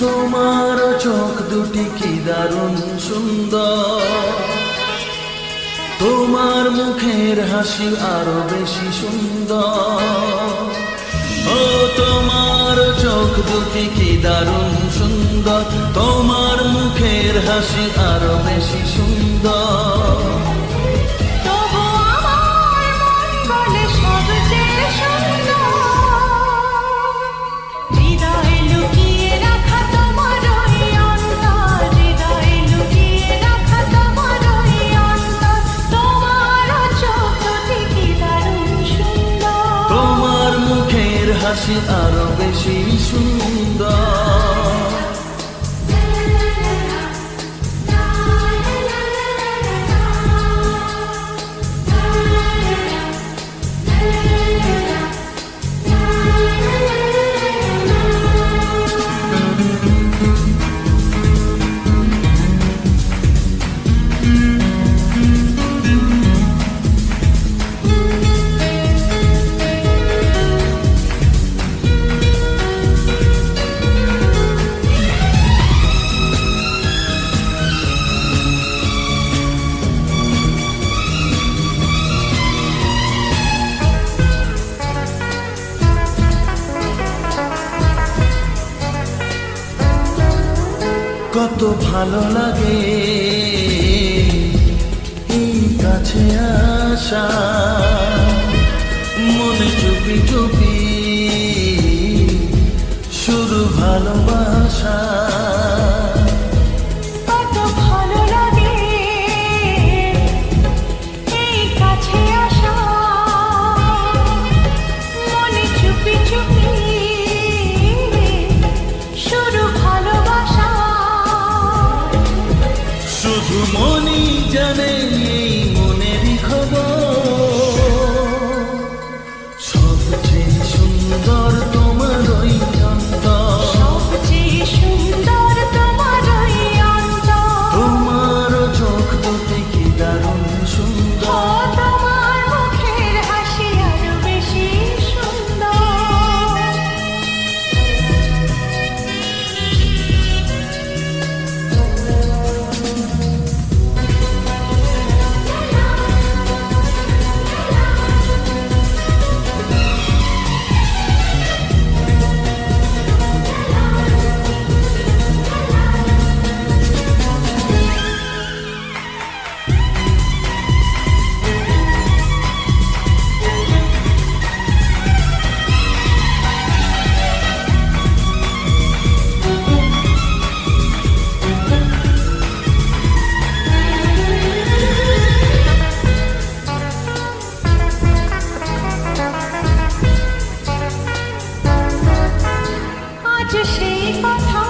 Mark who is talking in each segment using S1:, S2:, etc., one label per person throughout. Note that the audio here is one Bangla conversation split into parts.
S1: তোমার চোখ দুটি কি দারুণ সুন্দর, তোমার মুখের হাসি আরো বেশি সুন্দর। ও তোমার চোখ দুটি কি দারুণ সুন্দর, তোমার মুখের হাসি আরো বেশি সুন্দর। হাসি আরো বেশি সুন্দর। কত ভালো লাগে এই কাছে আসা, মনে চুপি চুপি শুরু ভালোবাসা। শুধু মনই জানে এই মনেরই খবর, সবচেয়ে সুন্দর তোমার ওই অন্তর,
S2: সবচেয়ে সুন্দর তোমার ওই অন্তর।
S1: তোমার চোখ দুটি কি দারুণ সুন্দর,
S2: তোমার মুখের হাসি আরো বেশি সুন্দর। সেই কথা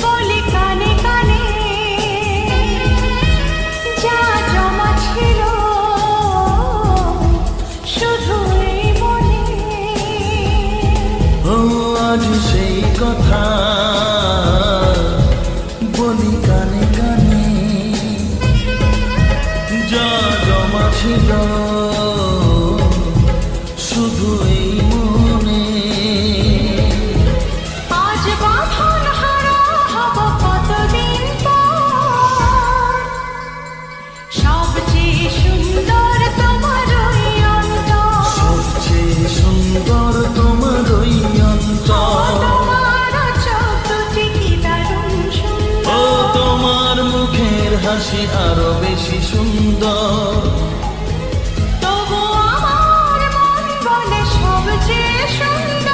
S2: বলি কানে কানে, যা জমা ছিল শুধু এই মনে।
S1: ও আজ সেই কথা বলি কানে কানে, যা জমা ছিল শুধু এই মনে।
S2: আজ বাঁধন হারা হব কতদিন পর, সবচেয়ে সুন্দর তোমার ওই অন্তর,
S1: সবচেয়ে সুন্দর তোমার ওই অন্তর।
S2: তোমার চোখ দুটি কি দারুণ সুন্দর,
S1: ও তোমার মুখের হাসি আরো বেশি সুন্দর।
S2: তবু আমার মন বলে সবচেয়ে সুন্দর।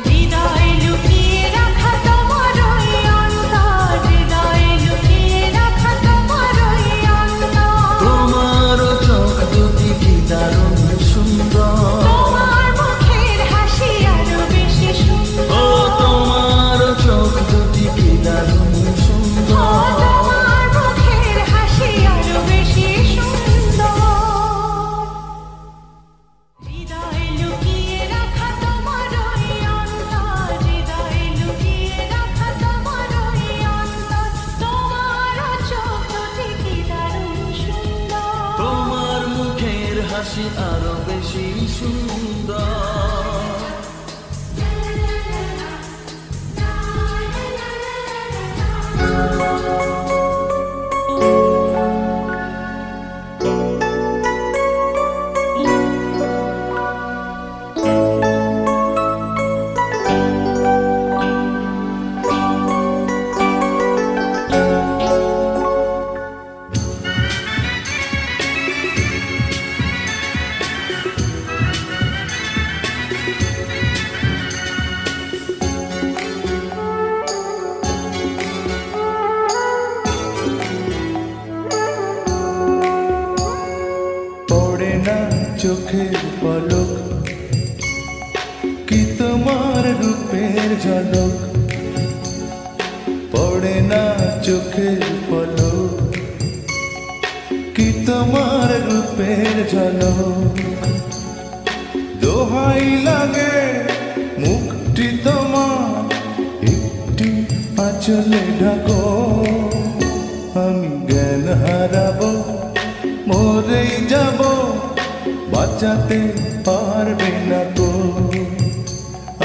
S2: হৃদয়ে লুকিয়ে রাখা তোমার ওই অন্তর, হৃদয়ে লুকিয়ে রাখা তোমার ওই অন্তর।
S1: তোমার চোখ দুটি কি দারুণ সুন্দর,
S2: তোমার মুখের হাসি আরো বেশি সুন্দর।
S1: ও তোমার চোখ দুটি কি দারুণ সুন্দর।
S2: তোমার মুখের হাসি আরো বেশি সুন্দর। হৃদয়ে লুকিয়ে রাখা তোমার ওই অন্তর, হৃদয়ে লুকিয়ে রাখা তোমার ওই অন্তর। তোমার চোখ দুটি কি দারুণ সুন্দর,
S1: তোমার মুখের হাসি আরো বেশি সুন্দর।
S3: পড়ে না চোখের পলক, কি তোমার রূপের ঝলক। পড়ে না চোখের পলক, কি তোমার রূপের ঝলক। দোহাই লাগে মুখটি তোমার, একটু আঁচলে ঢাকো। আমি জ্ঞান হারাবো, মরেই যাব, বাঁচাতে পারবে না গো।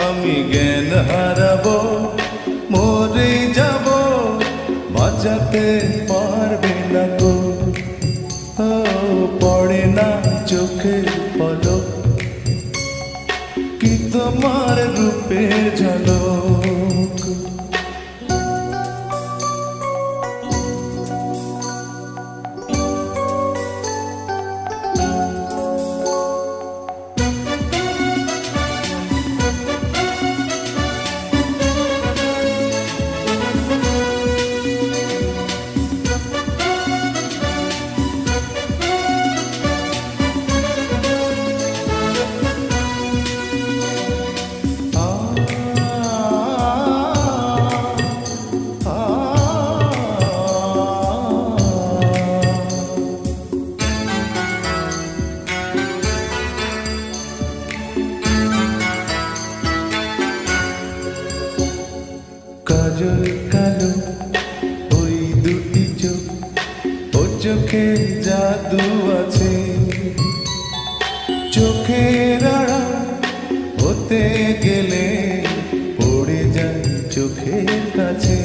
S3: আমি জ্ঞান হারাবো, মরেই যাব, বাঁচাতে পারবে না গো। ও পড়ে না চোখের পলক, কি তোমার রূপের ঝলক। কাজল কালো ওই দুটি চোখ, ও চোখে জাদু আছে। চোখের আড়াল হতে গেলে পড়ে যায় চোখের কাছে।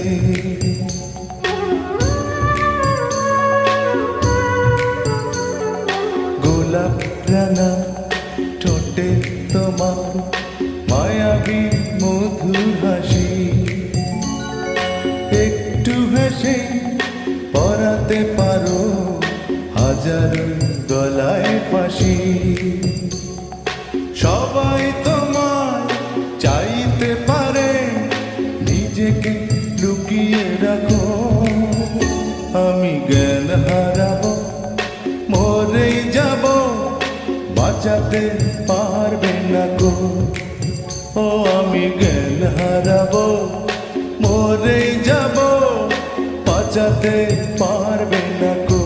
S3: গোলাপ রানা ঠোঁটে তোমার মায়াবী মধুর হাসি। একটু হেসে পরাতে পারো হাজার গলায় ফাঁসি। সবাই তোমায় চাইতে পারে, নিজেকে লুকিয়ে রাখো। আমি জ্ঞান হারাবো, মরেই যাব, বাঁচাতে পারবে না গো। ও আমি জ্ঞান হারাবো, মরেই যাব, বাঁচাতে পারবে না গো।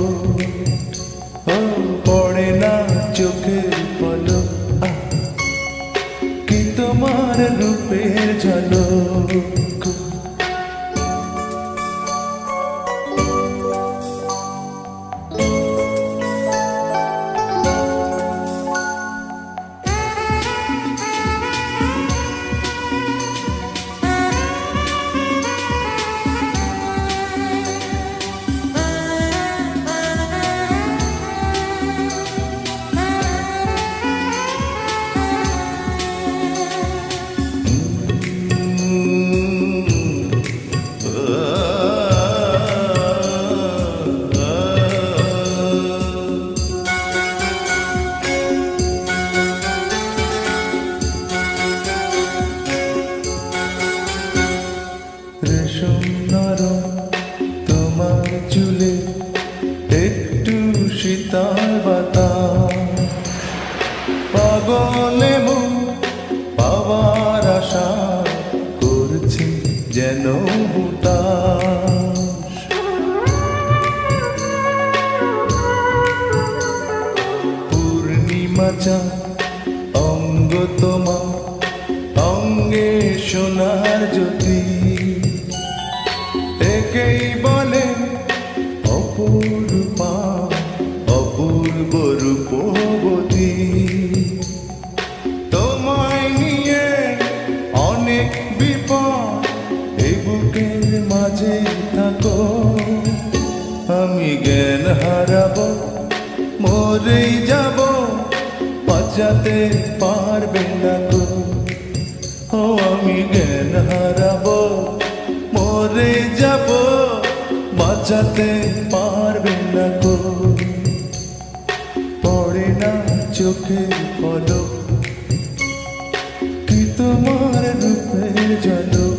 S3: ও পড়ে না চোখের পলক, কি তোমার রূপের ঝলক। রেশম নরম তোমার চুলে, একটু শীতল বাতাস। পাগলে মন পাওয়ার আশা করছে যেন হুতাশ। পূর্ণিমা চাঁদ অঙ্গ তোমার, অঙ্গে সোনার জ্যোতি। একেই বলে অপূর্বা, অপূর্ব রূপবতী। তোমায় নিয়ে অনেক বিপদ, এই বুকের মাঝে থাকো। আমি জ্ঞান হারাবো, মরেই যাব, বাঁচাতে পারবে না গো। ও আমি জ্ঞান হারাবো, মরে যাব, বাঁচাতে পারবে না গো। পড়ে না চোখের পলক, তোমার রূপের ঝলক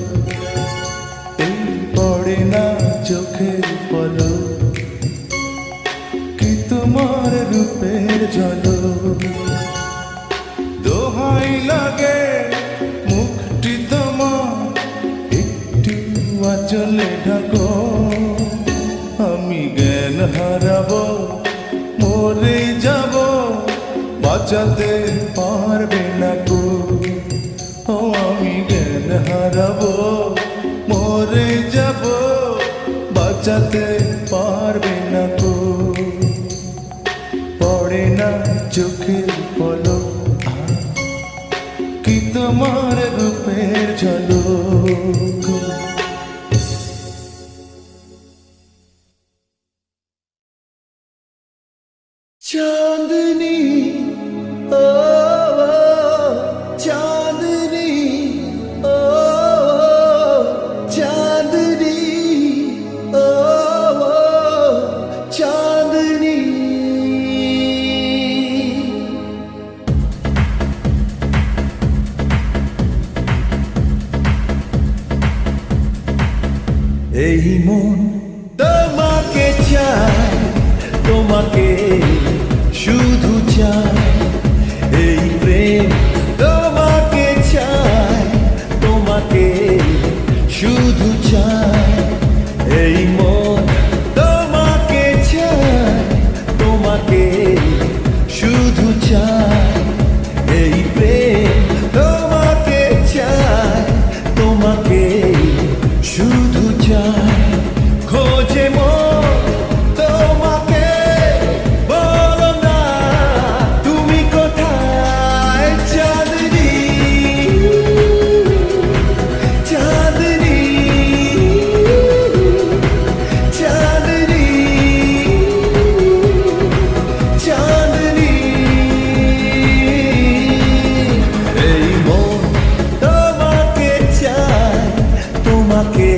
S3: এই পড়ে না চোখের পলক, কি তোমার রূপের ঝলক। দোহাই লাগে মুখটি তোমার একটু আঁচলে ঢাকো, আমি জ্ঞান হারাবো মরে যাব, বাঁচাতে পারবে না কো। ও আমি জ্ঞান হারাবো মরে যাব, বাঁচাতে পারবে না কো। পড়ে না চোখের পলক, কি তোমার রূপের ঝলক। चांदनी ओ चांदनी ओ चांदनी ओ चांदनी। এই মন তোমাকে চায়, তোমাকে শুধু চায়, এই প্রেম তোমাকে চায়, তোমাকে শুধু চায়, এই মন তোমাকে চায়, তোমাকে শুধু চায়, এই প্রেম তোমাকে চায়, তোমাকে শুধু চায়। খোঁজে মন তোমাকে, বলো না তুমি কোথায়। চাঁদনি চাঁদনি চাঁদনি চাঁদনি। এই মন তোমাকে চায়, তোমাকে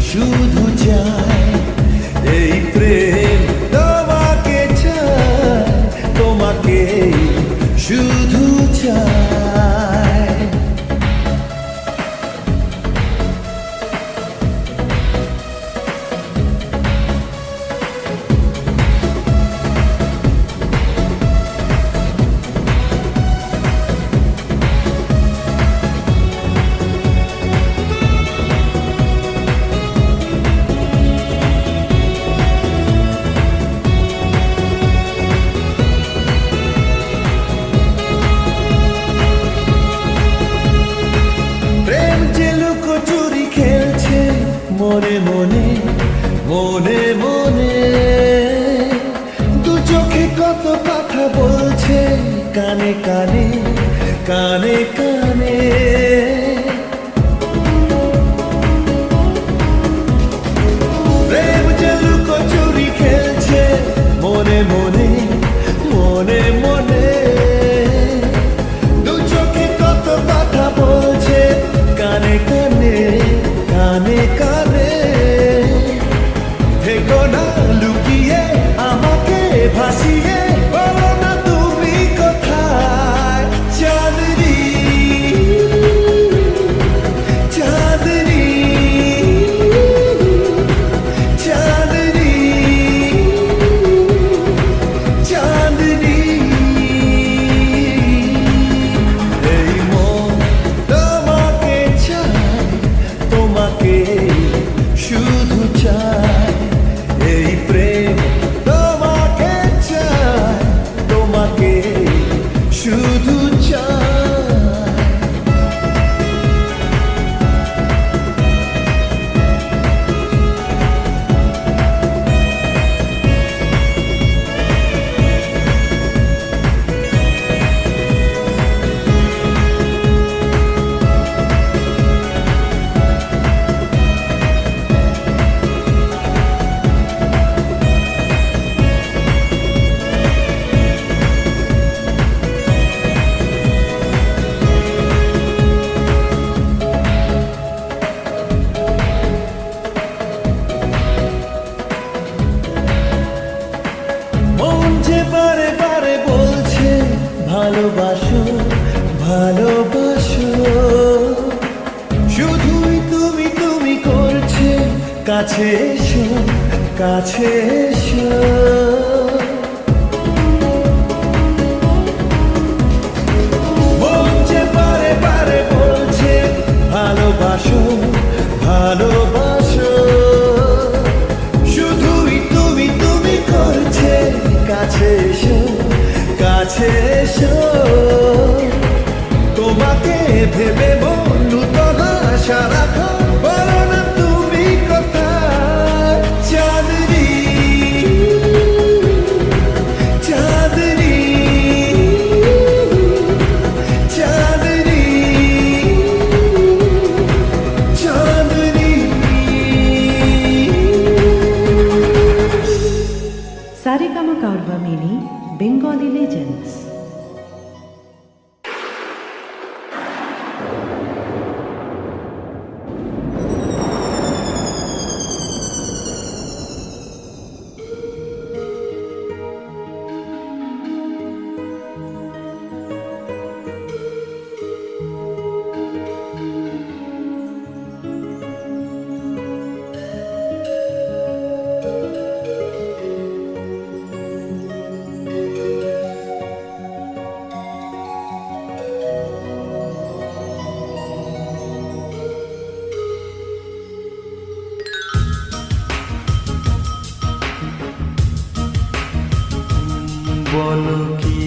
S3: শুধু চায়, এই প্রেম তোমাকে চায়, তোমাকে শুধু চায়। প্রেম যে লুকোচুরি খেলছে মনে মনে মনে মনে, দু চোখে কত কথা বলছে কানে কানে কানে কানে। প্রেম যে লুকোচুরি খেলছে মনে মনে মনে মনে, দু চোখে কত কথা বলছে কানে কানে কানে কানে। থেকো না লুকিয়ে আমাকে ভাসিয়ে, বলো না তুমি কোথায়। চাঁদনি চাঁদনি চাঁদনি চাঁদনি। এই মন তোমাকে চায়, তোমাকে কাছে এসো, কাছে এসো। মন যে বারে বারে বলছে ভালোবাসো, ভালোবাসো, শুধুই তুমি তুমি করছে কাছে এসো, কাছে এসো। তোমাকে ভেবে মন নূতন আশা রাখো, বলো না তুমি কোথায়। চাঁদনি, চাঁদনি, চাঁদনি, চাঁদনি।
S4: Saregama Carvaan mini Bengali legends.
S1: বলো কি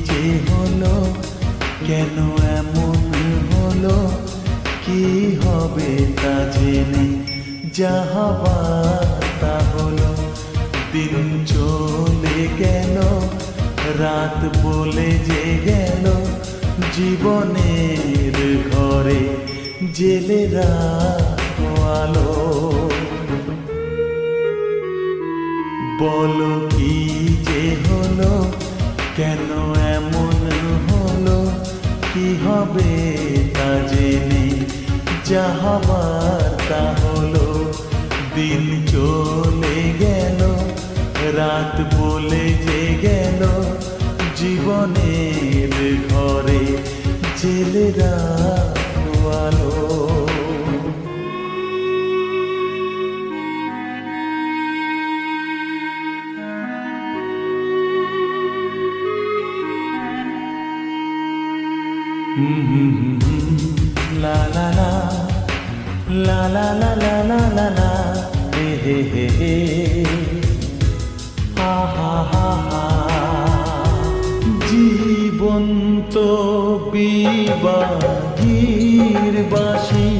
S1: যে হলো, কেন এমন হলো, কি হবে তা জেনে যা হবার তা হলো। দিন চলে গেল, রাত বলে যে গেল, জীবনের ঘরে জেলে রাখো আলো। বলো কি যে হলো, কেন এমন হলো, কি হবে তা জেনে যা হবার তা হলো। দিন চলে গেল, রাত বলে যে গেল, জীবনের ঘরে জেলে রাখো আলো। La la la, la la la la la la la, he he he he, ha ha ha ha। জীবন তো বিবাগীর বাসি,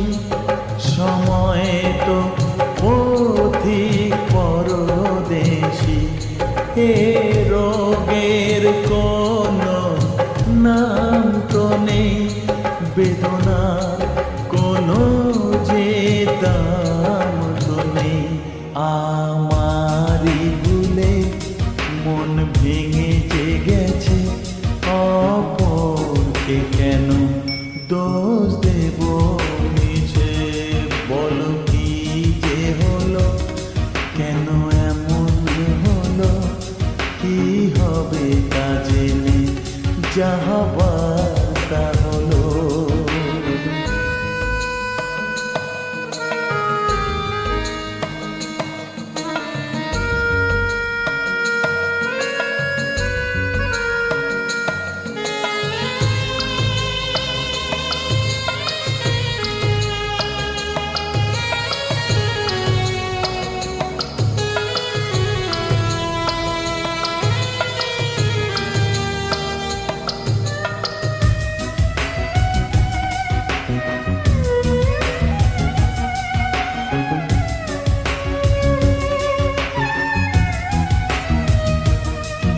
S1: সময় তো পথিক পরদেশি। এ রোগের কোনো নাম তো নেই, বেদনার কোনো যে দাম তো নেই। আমারই ভুলে মন ভেঙে যে গেছে, অপরকে কেন দোষ দেব নিচে। বলো কি যে হলো, কেন এমন হলো, কি হবে তা জেনে যা হবার তা হলো।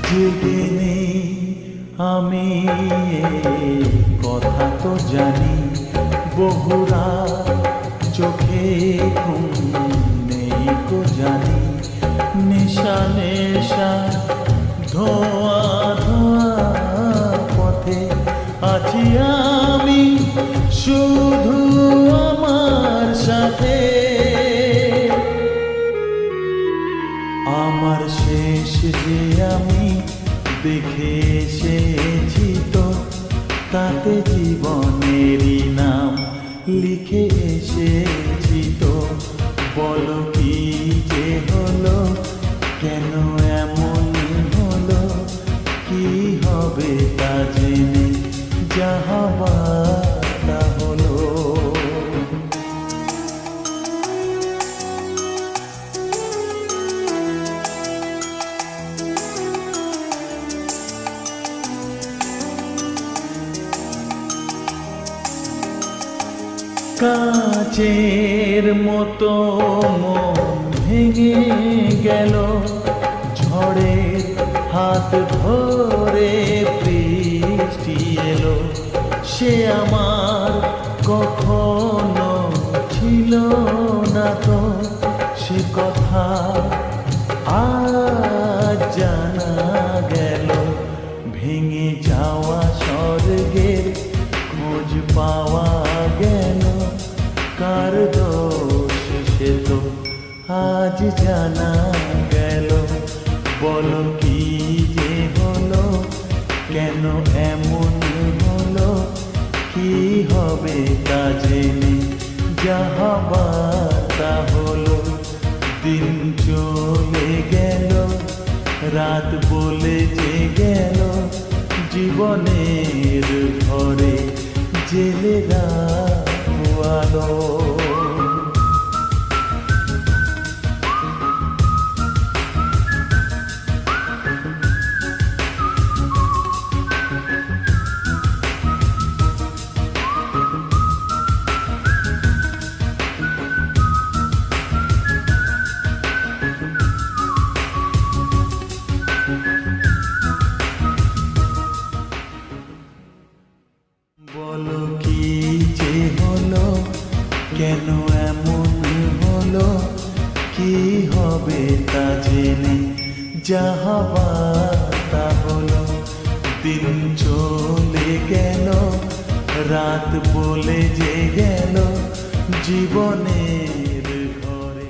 S1: জেগে নেই আমি কথা তো জানি, বহুরা চোখে ঘুম নেই কো জানি। নেশা নেশা ধোয়া ধোয়া পথে আছি আমি, শুধু আমার সাথে। আমার শেষ যে আমি দেখে এসেছি তো, তাতে জীবনেরই নাম লিখে এসেছি তো। বলো কি বার্তা হলো। কাচের মতো মন ভেঙে গেল, ঝড়ের হাত ধরে বৃষ্টি এলো। সে আমার কখনো ছিল না তো, সে কথা আজ জানা গেল। ভেঙে যাওয়া স্বর্গের খোঁজ পাওয়া গেল, কার দোষ সে তো আজ জানা গেল। বলো কি যে হলো, কেন এমন হলো, কি হবে তা জেনে যা হবার তা হলো। দিন চলে গেল, রাত বলে যে গেল, জীবনের ঘরে জেলে রাখো আলো। বলো কি যে হলো, কেন এমন হলো, কি হবে তা জেনে যা হবার তা হলো। দিন চলে গেল, রাত বলে যে গেল, জীবনের ঘরে।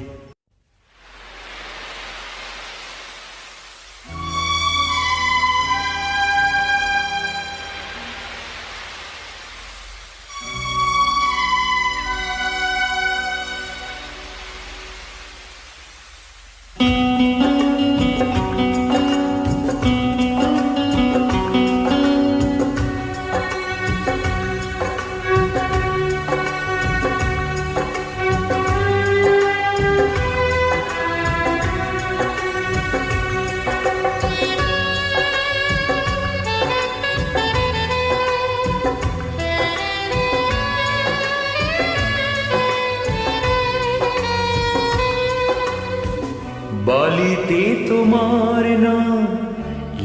S1: বালিতে তোমার নাম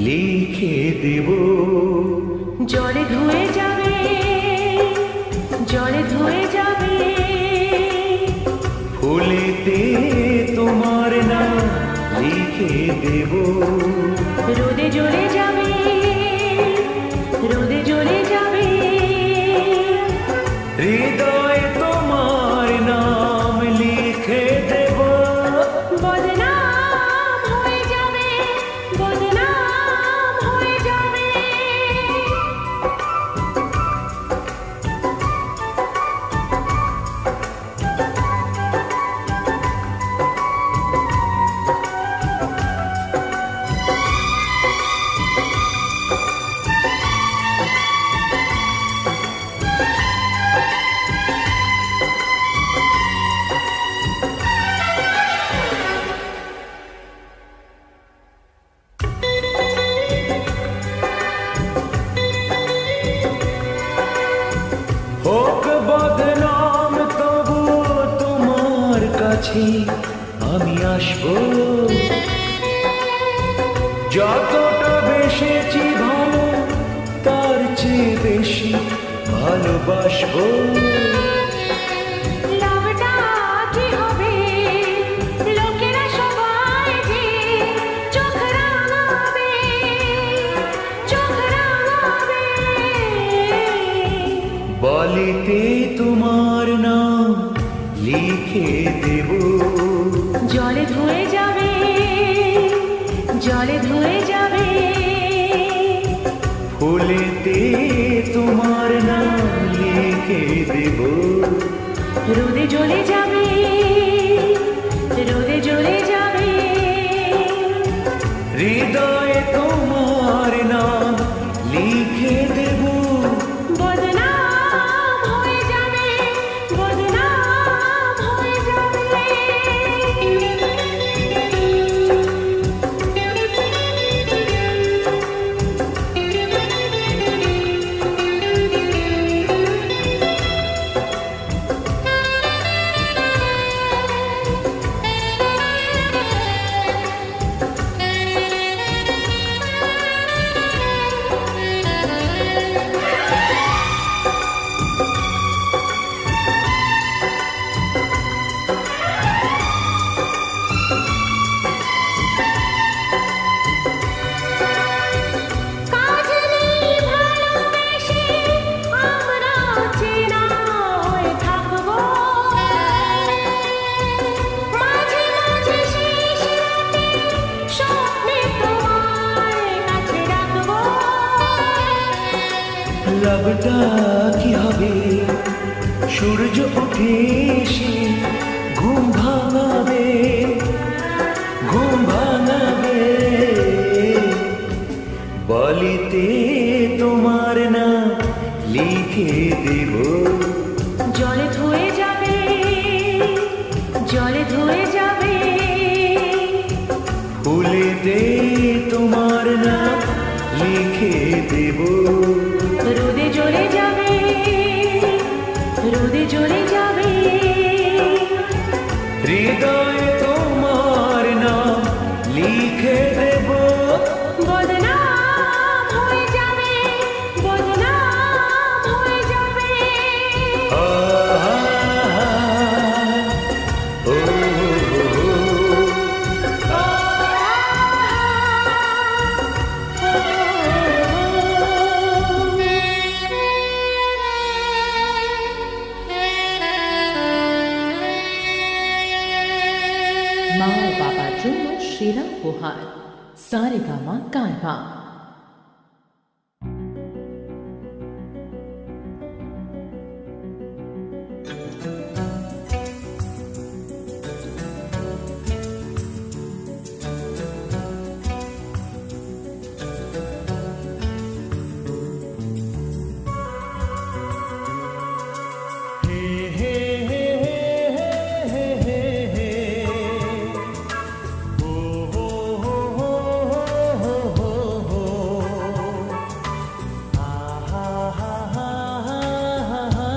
S1: লিখে দেব,
S2: জলে ধুয়ে যাবে, জলে ধুয়ে যাবে।
S1: ফুলেতে তোমার নাম লিখে দেব,
S2: রোদে জ্বলে যাবে, রোদে জ্বলে যাবে।
S1: হৃদয়ে তোমার নাম লিখে দেব।
S2: বদনাম হয়ে যাবে, বদনাম হয়ে যাবে।
S1: হোক বদনাম তবু তোমার কাছে আমি আসবো, যতটা বেশেছি ভালো তার চেয়ে বেশি ভালোবাসবো।
S2: লাভটা কি হবে, লোকেরা সবাই যে চোখ রাঙাবে, চোখ রাঙাবে।
S1: বালিতে তোমার নাম লিখে দেব,
S2: জলে ধুয়ে যাবে, জলে ধুয়ে যাবে।
S1: ফুলেতে তোমার নাম লিখে দেব,
S2: রোদে জ্বলে যাবে, রোদে জ্বলে যাবে।
S1: হৃদয়ে তোমার নাম লিখে দেব।
S2: বদনাম
S1: সূর্য উঠে এসে ঘুম ভাঙাবে, ঘুম ভাঙাবে। বলিতে তোমার না লিখে দেব,
S2: জলে ধুয়ে যাবে, জলে ধুয়ে যাবে।
S1: ফুলেতে তোমার না লিখে দেব,
S2: রোদে জ্বলে যাবে, রোদে জ্বলে যাবে।
S1: হৃদয়ে তোমার নাম লিখে দেব।
S2: বদনাম হয়ে যাবে, বদনাম হয়ে যাবে।
S1: আহা, ও,
S5: মা ও বাবার জন্য সেরা উপহার সারেগামা কারবা।
S1: হে হে হে হে হে হে, ও হো হো হো হো হো হো, আহা হা হা হা হা।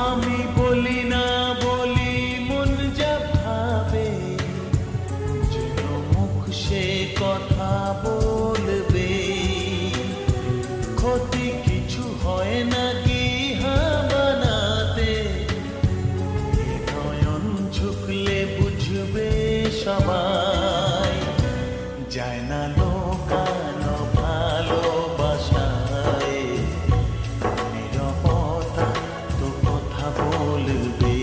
S1: আমি বলি না বলি মন যা ভাবে, যেন মুখ সে কথা বলবে। ক্ষতি কিছু হয় না কি বানাতে, এ নয়ন ঝুঁকলে বুঝবে সবাই। যায় না লোকানো ভালোবাসায়, নীরবতা তো কথা বলবে।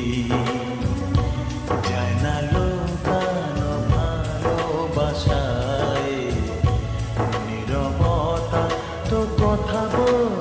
S1: যায় না লোকানো ভালোবাসায়, নীরবতা তো কথা বলবে।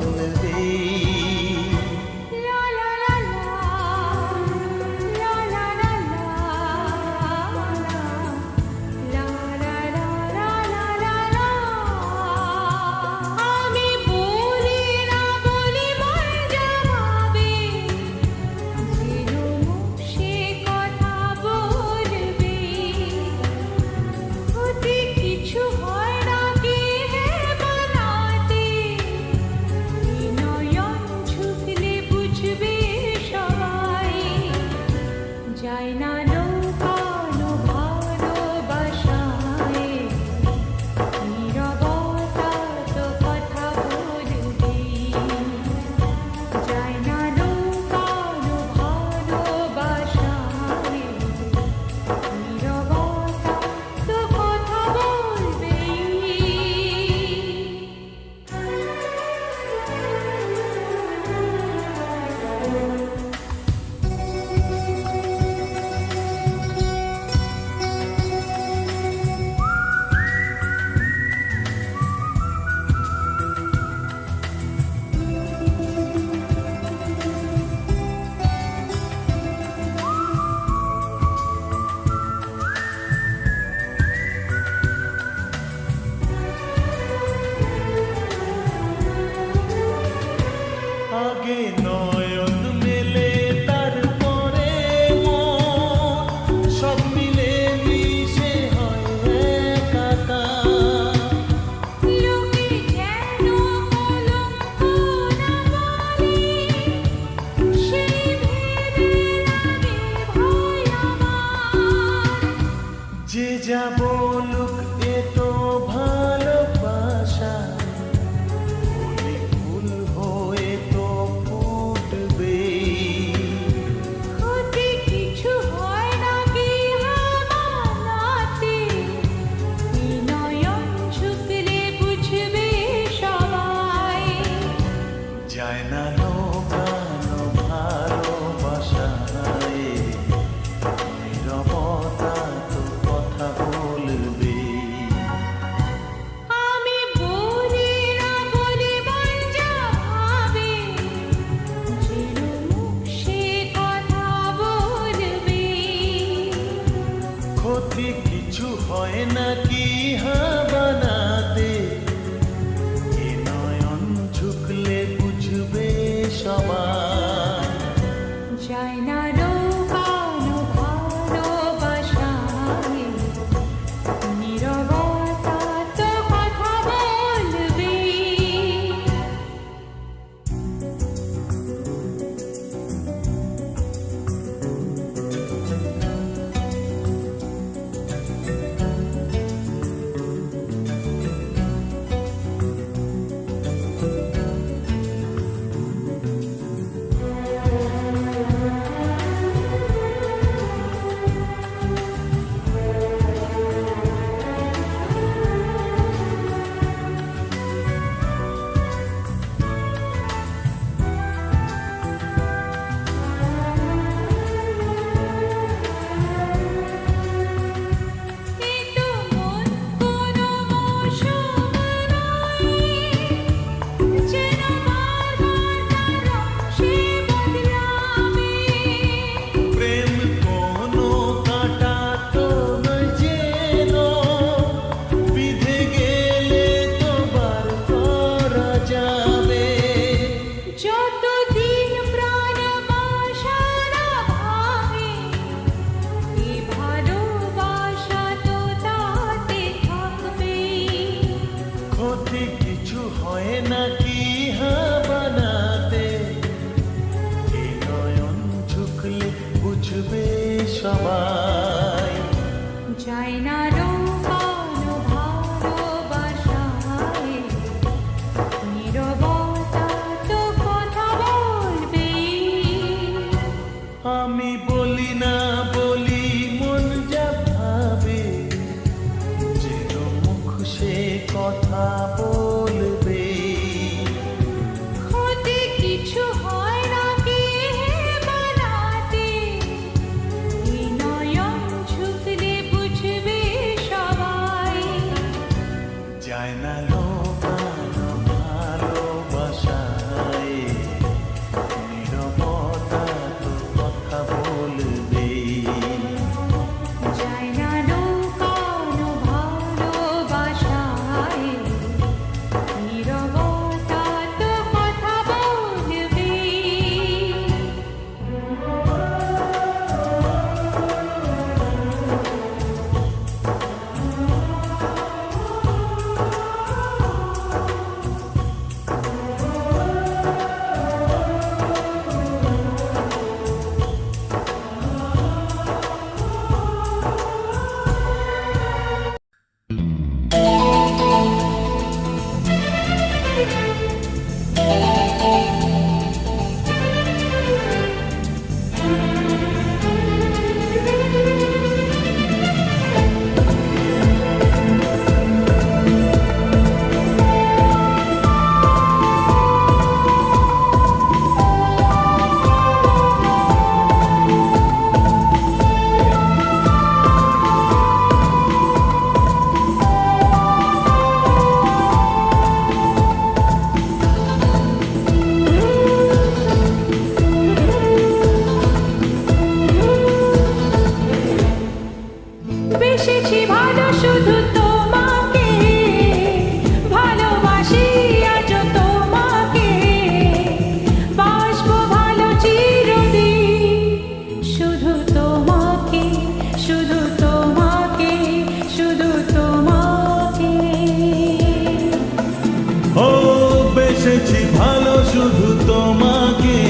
S1: ভালো শুধু তোমাকে,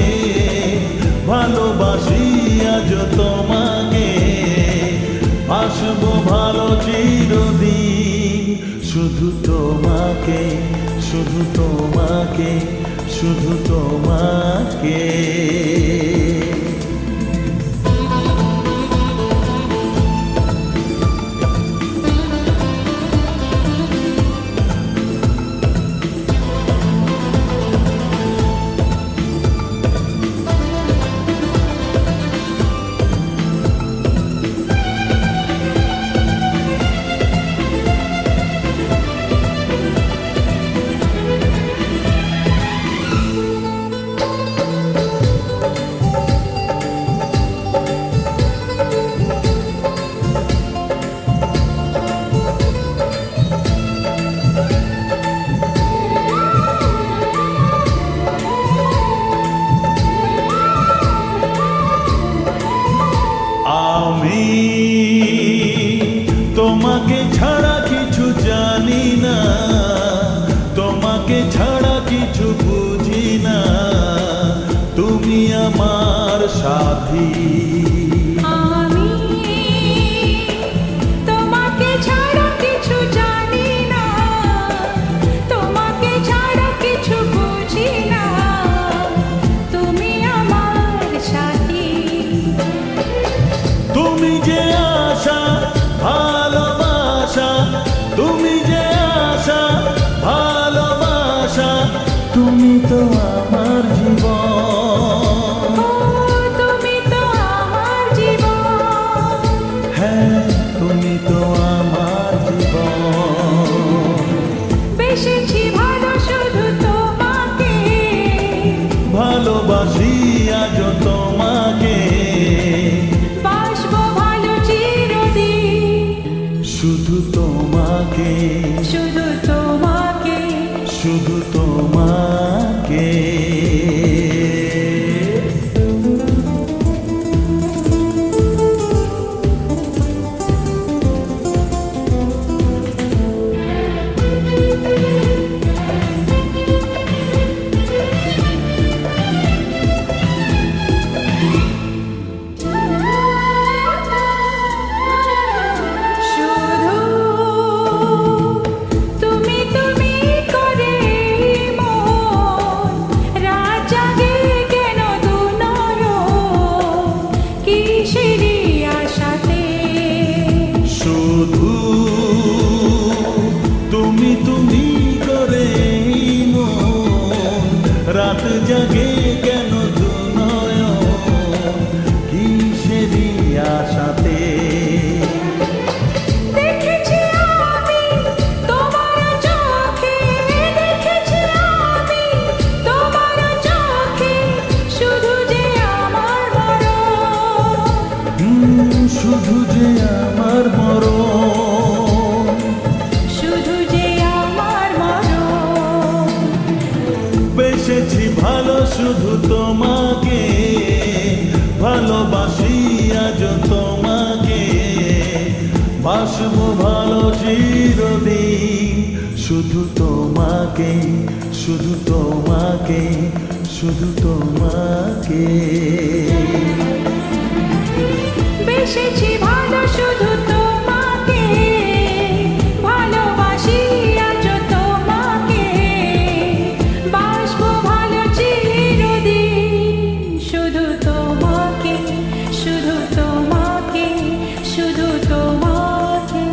S1: ভালোবাসি আজ তোমাকে, আসবো ভালো চিরদিন, শুধু তোমাকে, শুধু তোমাকে, শুধু তোমাকে। আমি তোমাকে ছাড়া কিছু জানি না, তোমাকে ছাড়া কিছু বুঝি না, তুমি আমার সাথী।
S2: আমি তোমাকে ছাড়া কিছু জানি না, তোমাকে ছাড়া কিছু বুঝি না, তুমি আমার সাথী।
S1: তুমি যে আশা ভালোবাসা, তুমি যে আশা ভালোবাসা, তুমি তো আমার জীবন।
S2: ও তুমি তো আমার জীবন,
S1: হ্যাঁ তুমি তো আমার জীবন।
S2: বেসেছি ভালো শুধু তোমাকে,
S1: ভালোবাসি আজ তোমাকে,
S2: বাসবো ভালো চিরদিন,
S1: শুধু তোমাকে,
S2: শুধু তোমাকে।
S1: শুধু তোমাকে।
S2: শুধু তুমি তুমি করে মন রাত জাগে কেন দু নয়ন কিসেরই আশাতে।
S1: শুধু তুমি তুমি করে মন রাত জাগে কেন দু নয়ন কিসেরই আশাতে।
S2: দেখেছি আমি তোমার চোখে, দেখেছি আমি তোমার চোখে, শুধু যে আমার মরণ,
S1: শুধু যে আমার মরণ।
S2: শুধু যে আমার মরণ।
S1: বেসেছি ভালো শুধু তোমাকে, ভালোবাসি আজ তোমাকে, বাসবো ভালো চিরদিন, শুধু তোমাকে, শুধু তোমাকে, শুধু তোমাকে।
S2: বেসেছি ভালো শুধু তোমাকে, ভালোবাসি আজ তোমাকে, বাসবো ভালো চিরদিন, শুধু তোমাকে, শুধু তোমাকে, শুধু তোমাকে।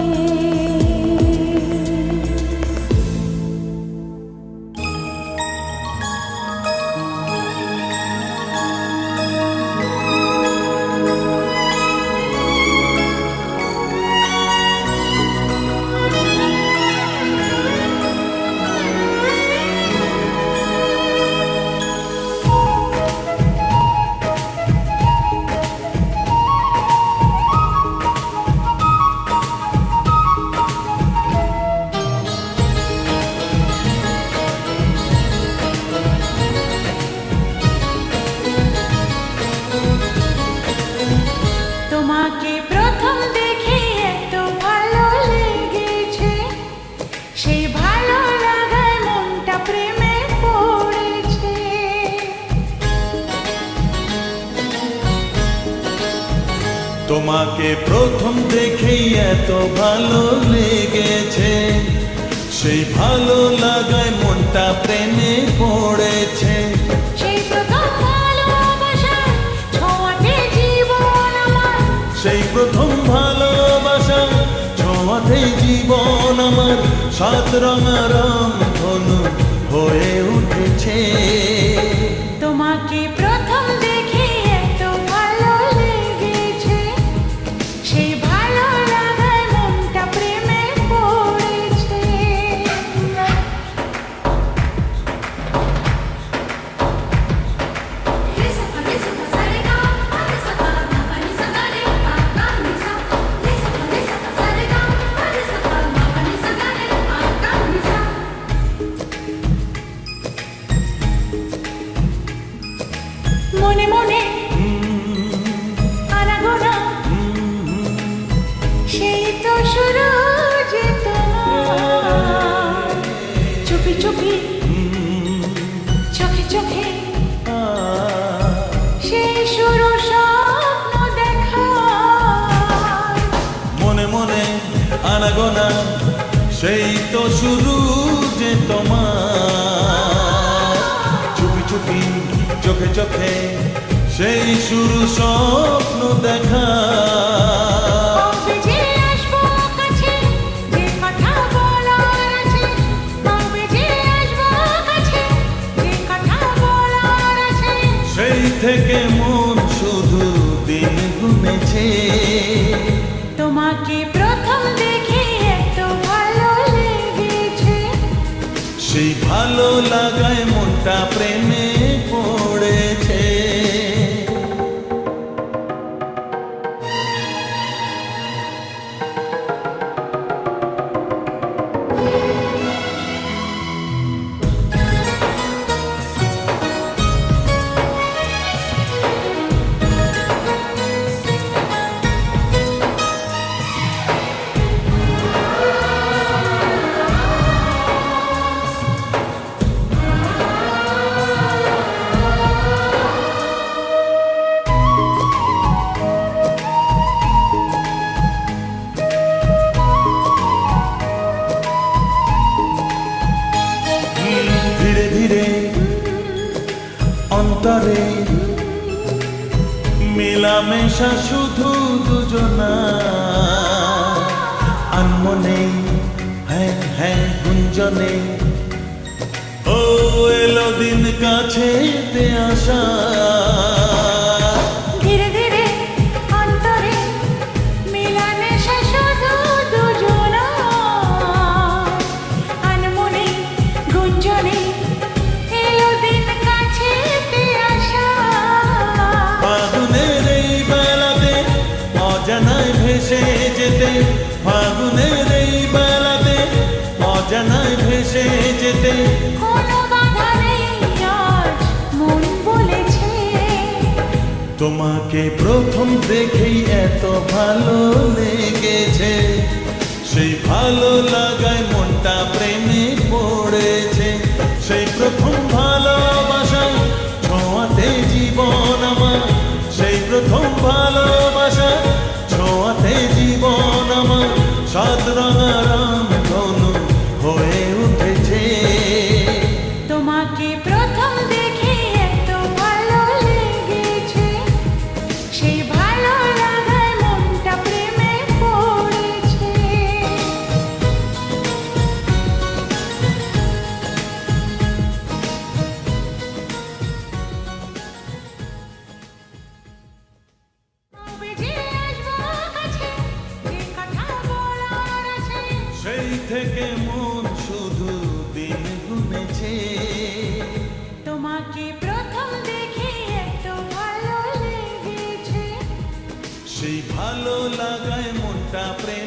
S1: তোমাকে প্রথম দেখেই এত ভালো লেগেছে, সেই ভালো লাগায় মনটা প্রেমে পড়েছে।
S2: সেই প্রথম ভালোবাসা ছোঁয়াতে জীবন আমার,
S1: সেই প্রথম ভালোবাসা ছোঁয়াতে জীবন আমার, সাত রঙা রংধনু হয়ে উঠেছে।
S2: তোমাকে প্রথম দেখে এত ভালো লেগেছে, সেই ভালো লাগায় মনটা প্রেমে পড়েছে। মনে মনে আনাগোনা, সেই তো শুরু যে তোমার, চুপি চুপি চোখে চোখে, সেই শুরু স্বপ্ন দেখা।
S1: মনে মনে আনাগোনা, সেই তো শুরু যে তোমার, চুপি চুপি চোখে চোখে, সেই শুরু স্বপ্ন দেখা।
S2: কবে যে আসবো কাছে, যে কথা বলার আছে, কবে যে আসবো কাছে, যে কথা বলার আছে।
S1: সেই থেকে মন শুধু দিন গুনেছে।
S2: তোমাকে প্রথম দেখে এত ভালো লেগেছে,
S1: সেই ভালো লাগায় মনটা প্রেমে পড়েছে। ধীরে ধীরে অন্তরে মেলামেশা শুধু দুজনা, আনমনে হ্যাঁ হ্যাঁ গুঞ্জনে, ও এলো দিন কাছে আসা।
S2: ধীরে ধীরে অন্তরে মেলামেশা শুধু দুজনা, আনমনে গুঞ্জনে, এলো দিন কাছে আসা।
S1: ফাগুনের এই বেলাতে অজানায় ভেসে যেতে, ফাগুনের এই বেলাতে অজানায় ভেসে যেতে,
S2: কোনো বাধা নেই আজ মন বলেছে।
S1: তোমাকে প্রথম দেখেই এত ভালো লেগেছে, সেই ভালো লাগায় মনটা প্রেমে পড়েছে। সেই প্রথম ভালোবাসা ছোঁয়াতে জীবন আমার, সেই প্রথম ভালোবাসা ছোঁয়াতে জীবন আমার, সাত রঙা রংধনু হয়ে উঠেছে।
S2: তোমাকে প্রথম দেখে এত ভালো লেগেছে, সেই ভালো লাগায় মনটা প্রেমে পড়েছে। কবে যে আসবো কাছে, যে কথা বলার আছে।
S1: সেই থেকে মন শুধু দিন গুনেছে।
S2: তোমাকে প্রথম দেখে এত ভালো লেগেছে,
S1: সেই ভালো লাগায় মনটা প্রেমে